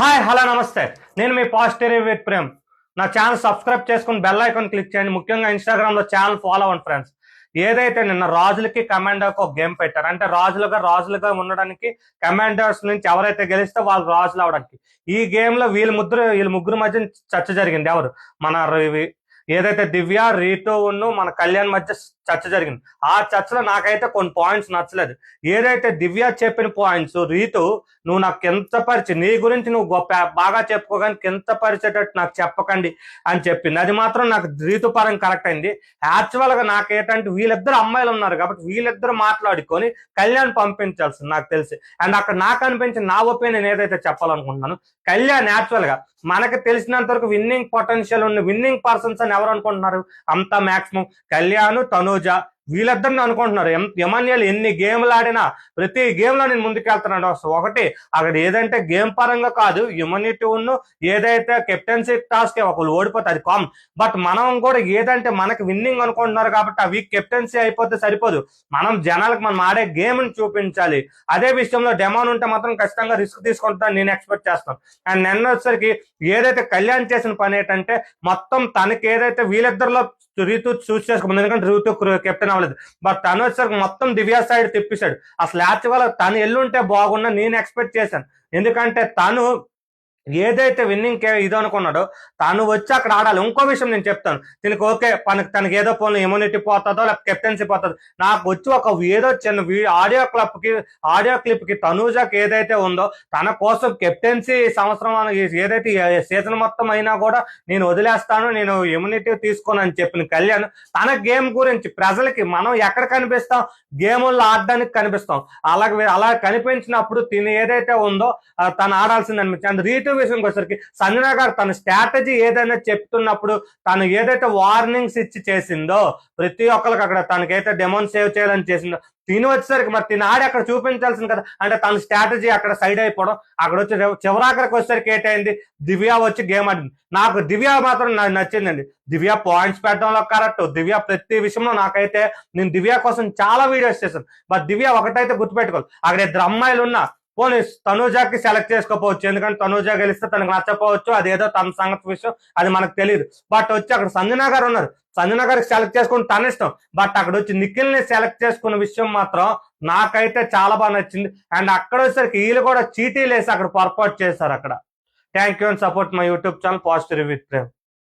Hi hello నమస్తే. నేను మీ positive with Prem. నా ఛానల్ సబ్స్క్రైబ్ చేసుకుని బెల్ ఐకాన్ క్లిక్ చేయండి. ముఖ్యంగా ఇన్స్టాగ్రామ్ లో ఛానల్ ఫాలో అవ్వండి ఫ్రెండ్స్. ఏదైతే నిన్న రాజులకి కమాండర్కి ఒక గేమ్ పెట్టారు, అంటే రాజులుగా ఉండడానికి కమాండర్స్ నుంచి ఎవరైతే గెలిస్తే వాళ్ళు రాజులు అవడానికి. ఈ గేమ్ లో వీళ్ళ ముగ్గురు మధ్య చర్చ జరిగింది. ఎవరు మన ఏదైతే దివ్య, రీతు మన కళ్యాణ్ మధ్య చర్చ జరిగింది. ఆ చర్చలో నాకైతే కొన్ని పాయింట్స్ నచ్చలేదు. ఏదైతే దివ్య చెప్పిన పాయింట్స్, రీతు నువ్వు నాకు కించపరిచి, నీ గురించి నువ్వు బాగా చెప్పుకోగాని కించపరిచేటట్టు నాకు చెప్పకండి అని చెప్పింది. అది మాత్రం నాకు రీతు పరంగా కరెక్ట్ అయింది. యాక్చువల్ గా నాకేంటంటే వీళ్ళిద్దరు అమ్మాయిలు ఉన్నారు కాబట్టి వీళ్ళిద్దరు మాట్లాడుకొని కళ్యాణ్ పంపించాల్సింది నాకు తెలిసి. అండ్ అక్కడ నాకు అనిపించిన నా ఒపీనియన్ ఏదైతే చెప్పాలనుకుంటున్నాను, కళ్యాణ్ యాక్చువల్ గా మనకు తెలిసినంత వరకు విన్నింగ్ పొటెన్షియల్ ఉన్న విన్నింగ్ పర్సన్స్ అని ఎవరు అనుకుంటున్నారు? అంతా మాక్సిమం కళ్యాణ్, తనూజ వీళ్ళిద్దరిని అనుకుంటున్నారు. ఎమాన్యుయల్ ఎన్ని గేమ్లు ఆడినా ప్రతి గేమ్ లో నేను ముందుకెళ్తున్నాడు. ఒకటి అక్కడ ఏదంటే గేమ్ పరంగా కాదు, హ్యూమనిటీ ఏదైతే కెప్టెన్సీ టాస్క్ ఒకళ్ళు ఓడిపోతే అది కామన్. బట్ మనం కూడా ఏదంటే మనకి విన్నింగ్ అనుకుంటున్నారు కాబట్టి ఆ వీక్ కెప్టెన్సీ అయిపోతే సరిపోదు. మనం జనాలకు మనం ఆడే గేమ్ ని చూపించాలి. అదే విషయంలో డెమాన్ ఉంటే మాత్రం ఖచ్చితంగా రిస్క్ తీసుకుంటాను నేను ఎక్స్పెక్ట్ చేస్తాను. అండ్ నిన్న వచ్చేసరికి ఏదైతే కళ్యాణ్ చేసిన పని ఏంటంటే మొత్తం తనకి ఏదైతే వీళ్ళిద్దరిలో రీతు చూస్ చేసుకోమని, ఎందుకంటే రీతు కెప్టెన్ అవ్వలేదు. బట్ తను వచ్చేసరికి మొత్తం దివ్య సైడ్ తిప్పిస్తాడు. అసలు యాక్చువల్ తను ఎల్లుంటే బాగున్నా నేను ఎక్స్పెక్ట్ చేశాను. ఎందుకంటే తను ఏదైతే విన్నింగ్ ఇది అనుకున్నాడో తను వచ్చి అక్కడ ఆడాలి. ఇంకో విషయం నేను చెప్తాను, దీనికి ఓకే తనకి ఏదో పోను ఇమ్యూనిటీ పోతుందో లేకపోతే కెప్టెన్సీ పోతుందో, నాకు వచ్చి ఒక ఏదో చిన్న ఆడియో క్లిప్ కి తనూజకి ఏదైతే ఉందో తన కోసం కెప్టెన్సీ సంవత్సరం ఏదైతే సీజన్ మొత్తం అయినా కూడా నేను వదిలేస్తాను, నేను ఇమ్యూనిటీ తీసుకోను అని చెప్పిన కళ్యాణ్ తన గేమ్ గురించి ప్రజలకి మనం ఎక్కడ కనిపిస్తాం? గేముల్లో ఆడడానికి కనిపిస్తాం. అలా కనిపించినప్పుడు తిని ఏదైతే ఉందో తను ఆడాల్సింది అనిపించింది. రీతు విషయంకి వచ్చరికి సంజన గారు తన స్ట్రాటజీ ఏదైనా చెప్తున్నప్పుడు తను ఏదైతే వార్నింగ్స్ ఇచ్చి చేసిందో ప్రతి ఒక్కరికి అక్కడ తనకైతే డెమోన్ సేవ్ చేయాలని చేసిందో తిని వచ్చేసరికి మరి తిని ఆడి అక్కడ చూపించాల్సింది కదా. అంటే తన స్ట్రాటజీ అక్కడ సైడ్ అయిపోవడం, అక్కడ వచ్చి చివరాఖరికి వచ్చేసరికి ఏంటైంది, దివ్య వచ్చి గేమ్ ఆడింది. నాకు దివ్య మాత్రం నాకు నచ్చిందండి. దివ్య పాయింట్స్ పెట్టడంలో కరెక్ట్, దివ్య ప్రతి విషయంలో నాకైతే నేను దివ్య కోసం చాలా వీడియోస్ చేశాను. బట్ దివ్య ఒకటైతే గుర్తుపెట్టుకోవాలి, అక్కడ ఇద్దరు అమ్మాయిలు ఉన్నా పోనీ తనూజాకి సెలెక్ట్ చేసుకోపోవచ్చు, ఎందుకంటే తనూజా గెలిస్తే తనకు నచ్చపోవచ్చు, అదేదో తన సంగతి విషయం, అది మనకు తెలియదు. బట్ వచ్చి అక్కడ సంజన గారు ఉన్నారు, సంజన గారికి సెలెక్ట్ చేసుకుని తన ఇష్టం. బట్ అక్కడ వచ్చి నిఖిల్ ని సెలెక్ట్ చేసుకున్న విషయం మాత్రం నాకైతే చాలా బాగా నచ్చింది. అండ్ అక్కడ వచ్చేసరికి వీళ్ళు కూడా చీటీలు వేసి అక్కడ పొరపాటు చేశారు అక్కడ. Thank you and support my YouTube channel positive with Prem.